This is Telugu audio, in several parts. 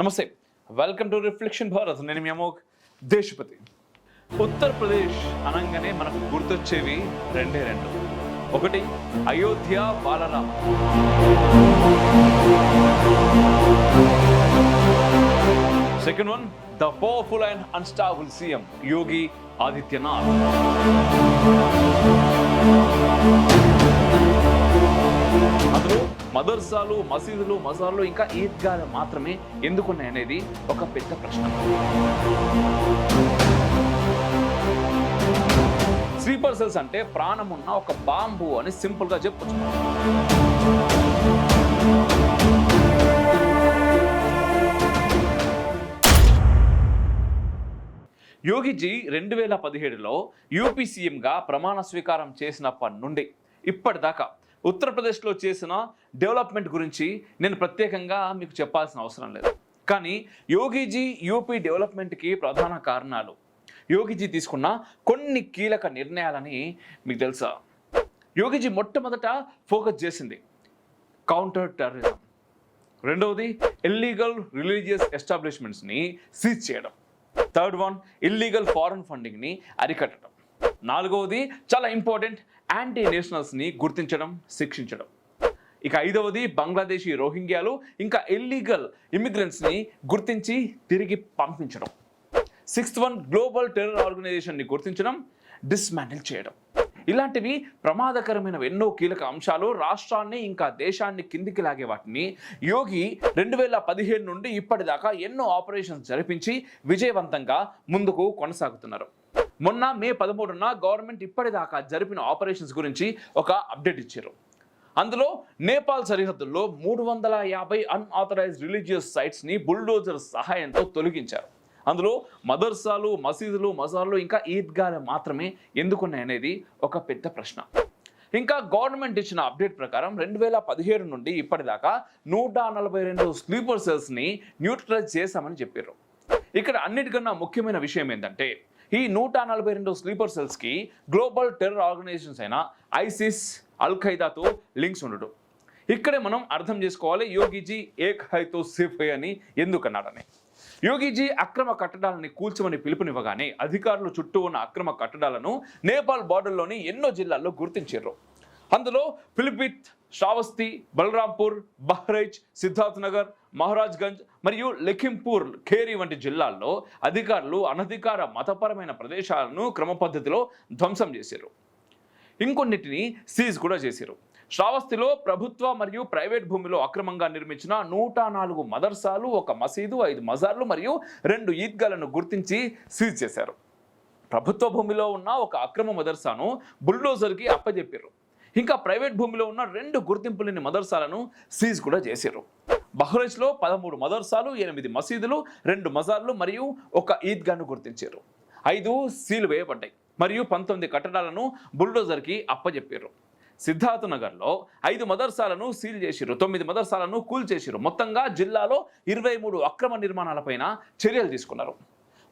నమస్తే, వెల్కమ్ టు రిఫ్లెక్షన్ భారత్. నేను మీ అమోఘ్ దేశపతి. ఉత్తరప్రదేశ్ అనగానే మనకు గుర్తొచ్చేవి రెండు. ఒకటి Ayodhya Balarama, second one the powerful and unstable CM Yogi Adityanath. అందులో మదర్సాలు, మసీదులు, మజార్లు ఇంకా ఈద్గాలు మాత్రమే ఎందుకున్నాయనేది ఒక పెద్ద ప్రశ్న. స్లీపర్ సెల్స్ అంటే ప్రాణమున్న ఒక బాంబు అని సింపుల్ గా చెప్పొచ్చు. యోగిజీ 2017లో యూపీ సీఎంగా ప్రమాణ స్వీకారం చేసినప్పటి నుండి ఇప్పటిదాకా ఉత్తరప్రదేశ్లో చేసిన డెవలప్మెంట్ గురించి నేను ప్రత్యేకంగా మీకు చెప్పాల్సిన అవసరం లేదు. కానీ యోగిజీ యూపీ డెవలప్మెంట్కి ప్రధాన కారణాలు, యోగిజీ తీసుకున్న కొన్ని కీలక నిర్ణయాలని మీకు తెలుసా? యోగిజీ మొట్టమొదట ఫోకస్ చేసింది కౌంటర్ టెర్రరిజం, రెండవది ఇల్లీగల్ రిలీజియస్ ఎస్టాబ్లిష్మెంట్స్ని సీజ్ చేయడం, థర్డ్ వన్ ఇల్లీగల్ ఫారెన్ ఫండింగ్ని అరికట్టడం, నాలుగవది చాలా ఇంపార్టెంట్ యాంటీ నేషనల్స్ని గుర్తించడం, శిక్షించడం, ఇక ఐదవది బంగ్లాదేశీ రోహింగ్యాలు ఇంకా ఇల్లీగల్ ఇమిగ్రెంట్స్ని గుర్తించి తిరిగి పంపించడం, సిక్స్త్ వన్ గ్లోబల్ టెర్రర్ ఆర్గనైజేషన్ని గుర్తించడం, డిస్మాంటిల్ చేయడం. ఇలాంటివి ప్రమాదకరమైన ఎన్నో కీలక అంశాలు రాష్ట్రాన్ని ఇంకా దేశాన్ని కిందికి లాగే వాటిని యోగి 2017 నుండి ఇప్పటిదాకా ఎన్నో ఆపరేషన్స్ జరిపించి విజయవంతంగా ముందుకు కొనసాగుతున్నారు. మొన్న మే 13న గవర్నమెంట్ ఇప్పటిదాకా జరిపిన ఆపరేషన్స్ గురించి ఒక అప్డేట్ ఇచ్చారు. అందులో నేపాల్ సరిహద్దుల్లో 350 అన్ఆథరైజ్డ్ రిలీజియస్ సైట్స్ని బుల్డోజర్ సహాయంతో తొలగించారు. అందులో మదర్సాలు, మసీదులు, మజార్లు ఇంకా ఈద్గాలు మాత్రమే ఎందుకున్నాయనేది ఒక పెద్ద ప్రశ్న. ఇంకా గవర్నమెంట్ ఇచ్చిన అప్డేట్ ప్రకారం 2017 నుండి ఇప్పటిదాకా 142 స్లీపర్ సెల్స్ని న్యూట్రలైజ్ చేశామని చెప్పారు. ఇక్కడ అన్నిటికన్నా ముఖ్యమైన విషయం ఏంటంటే ఈ 142 స్లీపర్ సెల్స్కి గ్లోబల్ టెర్రర్ ఆర్గనైజేషన్స్ అయిన ఐసిస్, అల్ ఖైదాతో లింక్స్ ఉండడం. ఇక్కడే మనం అర్థం చేసుకోవాలి యోగిజీ ఏక్ హైతో సిఫ్ హై అని ఎందుకన్నాడని. యోగిజీ అక్రమ కట్టడాలని కూల్చమని పిలుపునివ్వగానే అధికారులు చుట్టూ ఉన్న అక్రమ కట్టడాలను నేపాల్ బార్డర్లోని ఎన్నో జిల్లాల్లో గుర్తించారు. అందులో పిలిభిత్, శ్రావస్తి, బలరాంపూర్, బహ్రైచ్, సిద్ధార్థ్ నగర్, మహారాజ్గంజ్ మరియు లఖింపూర్ ఖేరి వంటి జిల్లాల్లో అధికారులు అనధికార మతపరమైన ప్రదేశాలను క్రమపద్ధతిలో ధ్వంసం చేశారు. ఇంకొన్నిటిని సీజ్ కూడా చేశారు. శ్రావస్తిలో ప్రభుత్వ మరియు ప్రైవేట్ భూమిలో అక్రమంగా నిర్మించిన 104 మదర్సాలు, 1 మసీదు, 5 మజార్లు మరియు 2 ఈద్గాలను గుర్తించి సీజ్ చేశారు. ప్రభుత్వ భూమిలో ఉన్న ఒక అక్రమ మదర్సాను బుల్డోజర్కి అప్పజెప్పారు. ఇంకా ప్రైవేట్ భూమిలో ఉన్న 2 గుర్తింపు లేని మదర్సాలను సీజ్ కూడా చేశారు. బహ్రైచ్లో 13 మదర్సాలు, 8 మసీదులు, 2 మజార్లు మరియు 1 ఈద్గాను గుర్తించారు. 5 సీలు వేయబడ్డాయి మరియు 19 కట్టడాలను బుల్డోజర్కి అప్పజెప్పారు. సిద్ధార్థ్ నగర్లో 5 మదర్సాలను సీల్ చేసిరు, 9 మదర్సాలను కూల్చేసిరు. మొత్తంగా జిల్లాలో 23 అక్రమ నిర్మాణాలపైన చర్యలు తీసుకున్నారు.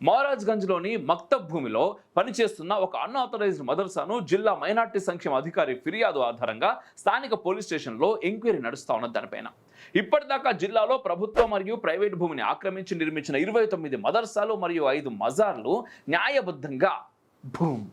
మహారాజ్గంజ్లోని మక్తబ్ భూమిలో పనిచేస్తున్న ఒక అన్ఆథరైజ్డ్ మదర్సాను జిల్లా మైనార్టీ సంక్షేమ అధికారి ఫిర్యాదు ఆధారంగా స్థానిక పోలీస్ స్టేషన్లో ఎంక్వైరీ నడుస్తా ఉన్నది. దానిపైన ఇప్పటిదాకా జిల్లాలో ప్రభుత్వ మరియు ప్రైవేట్ భూమిని ఆక్రమించి నిర్మించిన 29 మదర్సాలు మరియు 5 మజార్లు న్యాయబద్ధంగా భూమ్.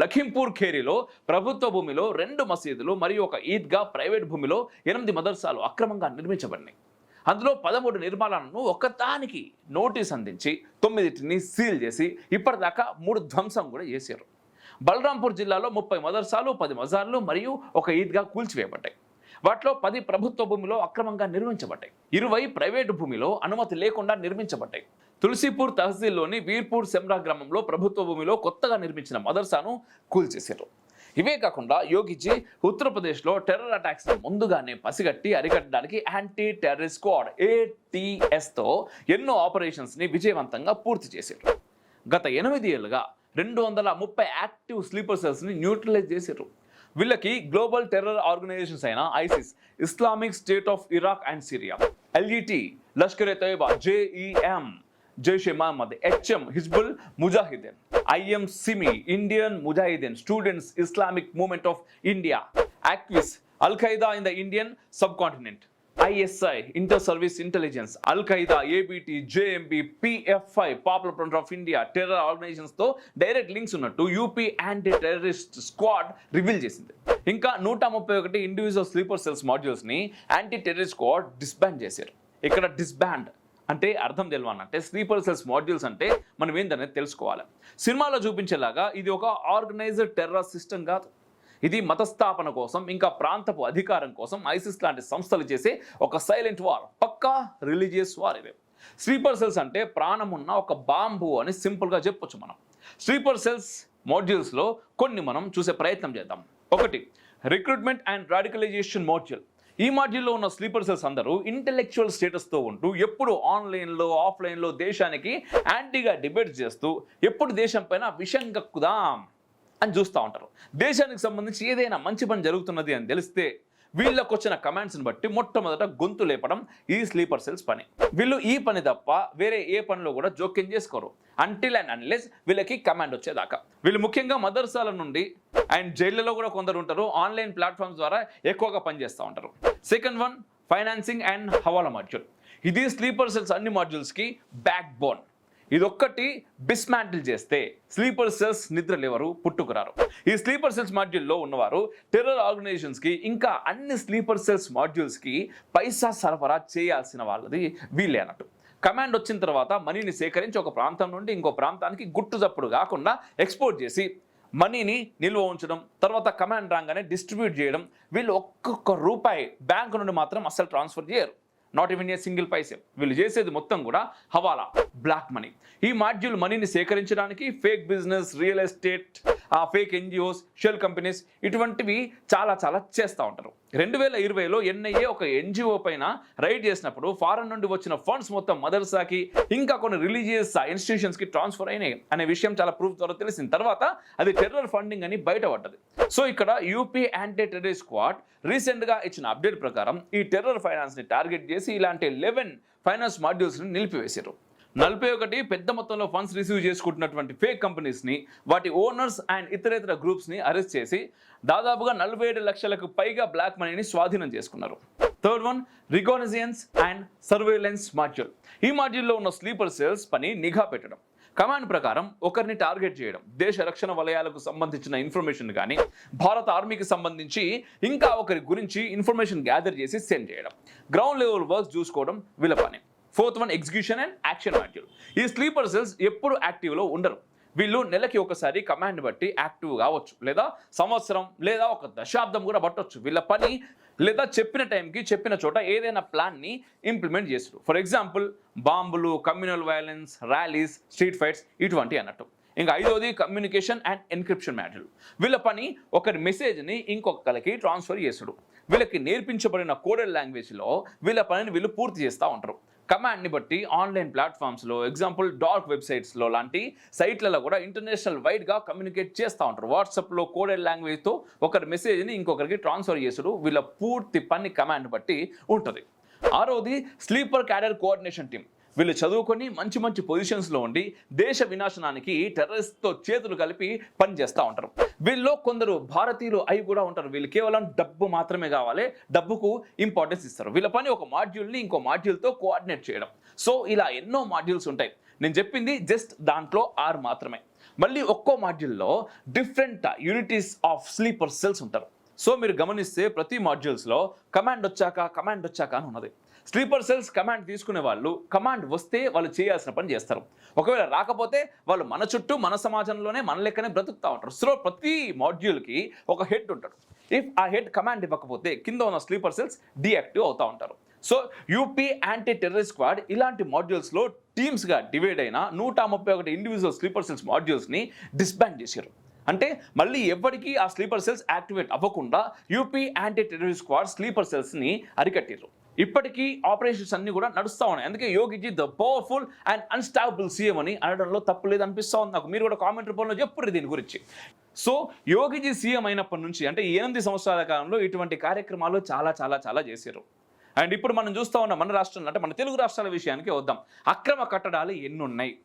లఖింపూర్ ఖేరిలో ప్రభుత్వ భూమిలో 2 మసీదులు మరియు 1 ఈద్గా, ప్రైవేట్ భూమిలో 8 మదర్సాలు అక్రమంగా నిర్మించబడినాయి. అందులో 13 నిర్మాణాలను ఒకదానికి నోటీస్ అందించి 9టిని సీల్ చేసి ఇప్పటిదాకా 3 ధ్వంసం కూడా చేశారు. బలరాంపూర్ జిల్లాలో 30 మదర్సాలు, 10 మజార్లు మరియు 1 ఈద్గా కూల్చివేయబడ్డాయి. వాటిలో 10 ప్రభుత్వ భూమిలో అక్రమంగా నిర్మించబడ్డాయి, 20 ప్రైవేటు భూమిలో అనుమతి లేకుండా నిర్మించబడ్డాయి. తులసీపూర్ తహసీల్లోని వీర్పూర్ సెమ్రా గ్రామంలో ప్రభుత్వ భూమిలో కొత్తగా నిర్మించిన మదర్సాను కూల్చేశారు. ఇవే కాకుండా యోగిజీ ఉత్తరప్రదేశ్లో టెర్రర్ అటాక్స్ ముందుగానే పసిగట్టి అరికట్టడానికి యాంటీ టెర్రరిస్ట్ స్క్వాడ్ ATSతో ఎన్నో ఆపరేషన్స్ని విజయవంతంగా పూర్తి చేశారు. గత 8 ఏళ్లుగా 230 యాక్టివ్ స్లీపర్ సెల్స్ని న్యూట్రలైజ్ చేశారు. వీళ్ళకి గ్లోబల్ టెర్రర్ ఆర్గనైజేషన్స్ అయిన ISIS, Islamic State of Iraq and Syria, LET, Lashkar e Taiba, JEM, Jaish e Mohammed, HM, Hizbul Mujahideen, IMCMI, Indian Mujahideen, students Islamic movement of India, AQIS, al Qaeda in the Indian subcontinent, ISI, Inter Service Intelligence, Al Qaeda, ABT, JMB, PFI, Popular Front of India, terror organisations తో డైరెక్ట్ లింక్స్ ఉన్నట్టు UP anti terrorist squad reveal చేసింది. ఇంకా 131 ఇండివిజువల్ స్లీపర్ సెల్స్ మాడ్యూల్స్ ని యాంటీ టెర్రరిస్ట్ స్క్వాడ్ డిస్బాండ్ చేశారు. ఇక్కడ డిస్బాండ్ అంటే అర్థం తెలియాలంటే స్లీపర్ సెల్స్ మాడ్యూల్స్ అంటే మనం ఏందనేది తెలుసుకోవాలి. సినిమాలో చూపించేలాగా ఇది ఒక ఆర్గనైజ్డ్ టెర్రర్ సిస్టమ్ కాదు. ఇది మతస్థాపన కోసం ఇంకా ప్రాంతపు అధికారం కోసం ఐసిస్ లాంటి సంస్థలు చేసే ఒక సైలెంట్ వార్, పక్కా రిలీజియస్ వార్. ఇవే స్లీపర్ సెల్స్ అంటే ప్రాణం ఉన్న ఒక బాంబు అని సింపుల్గా చెప్పొచ్చు మనం. స్లీపర్ సెల్స్ మాడ్యూల్స్లో కొన్ని మనం చూసే ప్రయత్నం చేద్దాం. ఒకటి, రిక్రూట్మెంట్ అండ్ రాడికలైజేషన్ మాడ్యూల్. ఈ మాడ్యూల్లో ఉన్న స్లీపర్ సెల్స్ అందరూ ఇంటెలెక్చువల్ స్టేటస్తో ఉంటూ ఎప్పుడు ఆన్లైన్లో ఆఫ్లైన్లో దేశానికి యాంటీగా డిబేట్ చేస్తూ ఎప్పుడు దేశం పైన విషం కక్కుదాం అని చూస్తూ ఉంటారు. దేశానికి సంబంధించి ఏదైనా మంచి పని జరుగుతున్నది అని తెలిస్తే వీళ్ళకు వచ్చిన కమాండ్స్ని బట్టి మొట్టమొదట గొంతు లేపడం ఈ స్లీపర్ సెల్స్ పని. వీళ్ళు ఈ పని తప్ప వేరే ఏ పనిలో కూడా జోక్యం చేసుకోరు అంటిల్ అండ్ అన్లెస్ వీళ్ళకి కమాండ్ వచ్చేదాకా. వీళ్ళు ముఖ్యంగా మదర్సాల నుండి అండ్ జైళ్ళలో కూడా కొందరు ఉంటారు, ఆన్లైన్ ప్లాట్ఫామ్స్ ద్వారా ఎక్కువగా పనిచేస్తూ ఉంటారు. Second one, financing and hawala module. ఇది స్లీపర్ సెల్స్ అన్ని మాడ్యూల్స్కి బ్యాక్ బోన్. ఇదొక్కటి డిస్మాంటిల్ చేస్తే స్లీపర్ సెల్స్ నిద్ర లేవరు, పుట్టుకురారు. ఈ స్లీపర్ సెల్స్ మాడ్యూల్లో ఉన్నవారు టెర్రర్ ఆర్గనైజేషన్స్కి ఇంకా అన్ని స్లీపర్ సెల్స్ మాడ్యూల్స్కి పైసా సరఫరా చేయాల్సిన వాళ్ళది వీళ్ళే అన్నట్టు. కమాండ్ వచ్చిన తర్వాత మనీని సేకరించి ఒక ప్రాంతం నుండి ఇంకో ప్రాంతానికి గుట్టు చప్పుడు కాకుండా ఎక్స్పోర్ట్ చేసి మనీని నిల్వ ఉంచడం, తర్వాత కమాండ్ రాగానే డిస్ట్రిబ్యూట్ చేయడం. వీళ్ళు ఒక్కొక్క రూపాయి బ్యాంకు నుండి మాత్రం అస్సలు ట్రాన్స్ఫర్ చేయరు, not even a single paise. వీళ్ళు చేసేది మొత్తం కూడా హవాలా, బ్లాక్ మనీ. ఈ మాడ్యూల్ మనీని సేకరించడానికి fake business, real estate, fake NGOs, shell companies ఇటువంటివి చాలా చేస్తూ ఉంటారు. 2020లో NIA ఒక NGO పైన రైడ్ చేసినప్పుడు ఫారెన్ నుండి వచ్చిన ఫండ్స్ మొత్తం మదర్సాకి ఇంకా కొన్ని రిలీజియస్ ఇన్స్టిట్యూషన్స్కి ట్రాన్స్ఫర్ అయినాయి అనే విషయం చాలా ప్రూఫ్ ద్వారా తెలిసిన తర్వాత అది టెర్రర్ ఫండింగ్ అని బయటపడ్డది. సో ఇక్కడ యూపీ యాంటీ టెర్రరిస్ట్ స్క్వాడ్ రీసెంట్గా ఇచ్చిన అప్డేట్ ప్రకారం ఈ టెర్రర్ ఫైనాన్స్ని టార్గెట్ చేసి ఇలాంటి 11 ఫైనాన్స్ మాడ్యూల్స్ని నిలిపివేశారు. 41 పెద్ద మొత్తంలో ఫండ్స్ రిసీవ్ చేసుకుంటున్నటువంటి ఫేక్ కంపెనీస్ని, వాటి ఓనర్స్ అండ్ ఇతరేతర గ్రూప్స్ని అరెస్ట్ చేసి దాదాపుగా 47 లక్షలకు పైగా బ్లాక్ మనీని స్వాధీనం చేసుకున్నారు. Third one, reconnaissance and surveillance module. ఈ మాడ్యూల్లో ఉన్న స్లీపర్ సెల్స్ పని నిఘా పెట్టడం, కమాండ్ ప్రకారం ఒకరిని టార్గెట్ చేయడం, దేశ రక్షణ వలయాలకు సంబంధించిన ఇన్ఫర్మేషన్ కానీ భారత ఆర్మీకి సంబంధించి ఇంకా ఒకరి గురించి ఇన్ఫర్మేషన్ గ్యాదర్ చేసి సెండ్ చేయడం, గ్రౌండ్ లెవెల్ వర్క్స్ చూసుకోవడం వీళ్ళ పని. Fourth one, execution and action module. ఈ స్లీపర్ సెల్స్ ఎప్పుడు యాక్టివ్లో ఉండరు. వీళ్ళు నెలకి ఒకసారి కమాండ్ బట్టి యాక్టివ్ కావచ్చు, లేదా సంవత్సరం లేదా ఒక దశాబ్దం కూడా పట్టవచ్చు. వీళ్ళ పని లేదా చెప్పిన టైంకి చెప్పిన చోట ఏదైనా ప్లాన్ని ఇంప్లిమెంట్ చేస్తారు. ఫర్ ఎగ్జాంపుల్ బాంబులు, communal violence, rallies, street fights ఇటువంటి అన్నట్టు. ఇంకా 5వది, కమ్యూనికేషన్ అండ్ ఎన్క్రిప్షన్ మాడ్యూల్. వీళ్ళ పని ఒకరి మెసేజ్ని ఇంకొకరికి ట్రాన్స్ఫర్ చేసుడు. వీళ్ళకి నేర్పించబడిన కోడెడ్ లాంగ్వేజ్లో వీళ్ళ పనిని వీళ్ళు పూర్తి చేస్తూ ఉంటారు. కమాండ్ని బట్టి ఆన్లైన్ ప్లాట్ఫామ్స్లో, ఎగ్జాంపుల్ డార్క్ వెబ్సైట్స్లో లాంటి సైట్లలో కూడా ఇంటర్నేషనల్ వైడ్గా కమ్యూనికేట్ చేస్తూ ఉంటారు. వాట్సాప్లో కోడెడ్ లాంగ్వేజ్తో ఒకరి మెసేజ్ని ఇంకొకరికి ట్రాన్స్ఫర్ చేసుడు వీళ్ళ పూర్తి పని కమాండ్ బట్టి ఉంటుంది. 6వది, స్లీపర్ క్యాడర్ కోఆర్డినేషన్ టీమ్. వీళ్ళు చదువుకొని మంచి పొజిషన్స్లో ఉండి దేశ వినాశనానికి టెర్రరిస్ట్తో చేతులు కలిపి పనిచేస్తూ ఉంటారు. వీళ్ళు కొందరు భారతీయులు అయి కూడా ఉంటారు. వీళ్ళు కేవలం డబ్బు మాత్రమే కావాలి, డబ్బుకు ఇంపార్టెన్స్ ఇస్తారు. వీళ్ళ పని ఒక మాడ్యూల్ని ఇంకో మాడ్యూల్తో కోఆర్డినేట్ చేయడం. సో ఇలా ఎన్నో మాడ్యూల్స్ ఉంటాయి. నేను చెప్పింది జస్ట్ దాంట్లో 6 మాత్రమే. మళ్ళీ ఒక్కో మాడ్యూల్లో డిఫరెంట్ యూనిటీస్ ఆఫ్ స్లీపర్ సెల్స్ ఉంటారు. సో మీరు గమనిస్తే ప్రతి మాడ్యూల్స్లో కమాండ్ వచ్చాక అని ఉన్నది. స్లీపర్ సెల్స్ కమాండ్ తీసుకునే వాళ్ళు కమాండ్ వస్తే వాళ్ళు చేయాల్సిన పని చేస్తారు. ఒకవేళ రాకపోతే వాళ్ళు మన చుట్టూ మన సమాజంలోనే మన లెక్కనే బ్రతుకుతూ ఉంటారు. సో ప్రతి మాడ్యూల్కి ఒక హెడ్ ఉంటాడు. ఇఫ్ ఆ హెడ్ కమాండ్ ఇవ్వకపోతే కింద ఉన్న స్లీపర్ సెల్స్ డీయాక్టివ్ అవుతూ ఉంటారు. So UP anti terrorist squad ఇలాంటి మాడ్యూల్స్లో టీమ్స్గా డివైడ్ అయిన 131 ఇండివిజువల్ స్లీపర్ సెల్స్ మాడ్యూల్స్ని డిస్బాండ్ చేశారు. అంటే మళ్ళీ ఎవ్వడికి ఆ స్లీపర్ సెల్స్ యాక్టివేట్ అవ్వకుండా UP anti terrorist squad sleeper సెల్స్ని అరికట్టారు. ఇప్పటికీ ఆపరేషన్స్ అన్ని కూడా నడుస్తూ ఉన్నాయి. అందుకే Yogiji the powerful and unstoppable CM అని అనడంలో తప్పు లేదు అనిపిస్తూ ఉంది నాకు. మీరు కూడా కామెంట్ రూపంలో చెప్పుర్రు దీని గురించి. సో యోగిజీ సీఎం అయినప్పటి నుంచి అంటే 8 సంవత్సరాల కాలంలో ఇటువంటి కార్యక్రమాలు చాలా చేశారు. అండ్ ఇప్పుడు మనం చూస్తూ ఉన్న మన రాష్ట్రంలో అంటే మన తెలుగు రాష్ట్రాల విషయానికి వద్దాం. అక్రమ కట్టడాలు ఎన్ని ఉన్నాయి?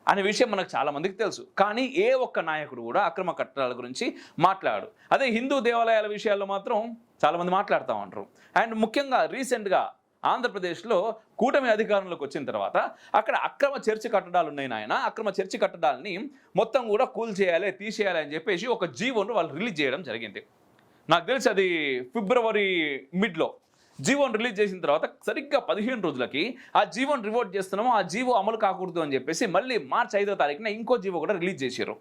అనే విషయం మనకు చాలా మందికి తెలుసు. కానీ ఏ ఒక్క నాయకుడు కూడా అక్రమ కట్టడాల గురించి మాట్లాడు. అదే హిందూ దేవాలయాల విషయాల్లో మాత్రం చాలామంది మాట్లాడుతూ ఉంటారు. అండ్ ముఖ్యంగా రీసెంట్గా ఆంధ్రప్రదేశ్లో కూటమి అధికారంలోకి వచ్చిన తర్వాత అక్కడ అక్రమ చర్చి కట్టడాలు ఉన్నాయి నాయన, అక్రమ చర్చి కట్టడాలని మొత్తం కూడా కూల్చేయాలి, తీసేయాలి అని చెప్పేసి ఒక జీవోను వాళ్ళు రిలీజ్ చేయడం జరిగింది. నాకు తెలిసి అది ఫిబ్రవరి మిడ్లో జీవోని రిలీజ్ చేసిన తర్వాత సరిగ్గా 15 రోజులకి ఆ జీవోని రివోట్ చేస్తున్నాము, ఆ జీవో అమలు కాకూడదు అని చెప్పేసి మళ్ళీ మార్చి 5వ తారీఖున ఇంకో జీవో కూడా రిలీజ్ చేశారు.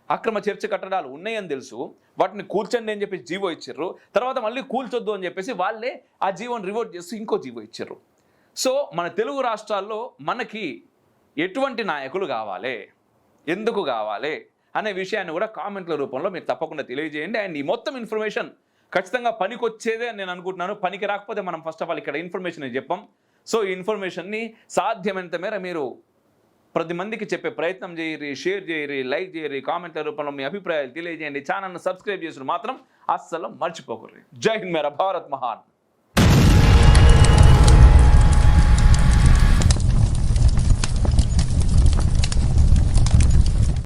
అక్రమ చర్చ కట్టడాలు ఉన్నాయని తెలుసు, వాటిని కూల్చండి అని చెప్పేసి జీవో ఇచ్చారు. తర్వాత మళ్ళీ కూల్చొద్దు అని చెప్పేసి వాళ్ళే ఆ జీవోని రివోట్ చేస్తూ ఇంకో జీవో ఇచ్చారు. సో మన తెలుగు రాష్ట్రాల్లో మనకి ఎటువంటి నాయకులు కావాలి, ఎందుకు కావాలి అనే విషయాన్ని కూడా కామెంట్ల రూపంలో మీరు తప్పకుండా తెలియజేయండి. అండ్ ఈ మొత్తం ఇన్ఫర్మేషన్ ఖచ్చితంగా పనికొచ్చేదే అని నేను అనుకుంటున్నాను. పనికి రాకపోతే మనం ఫస్ట్ ఆఫ్ ఆల్ ఇక్కడ ఇన్ఫర్మేషన్ చెప్పాం. సో ఈ ఇన్ఫర్మేషన్ని సాధ్యమైనంత మేర మీరు 10 మందికి చెప్పే ప్రయత్నం చేయరి, షేర్ చేయరి, లైక్ చేయరి, కామెంట్ల రూపంలో మీ అభిప్రాయాలు తెలియజేయండి. ఛానల్ను సబ్స్క్రైబ్ చేసుకుని మాత్రం అస్సలు మర్చిపోకూడదు. జై హింద్, మేరా భారత్ మహాన్.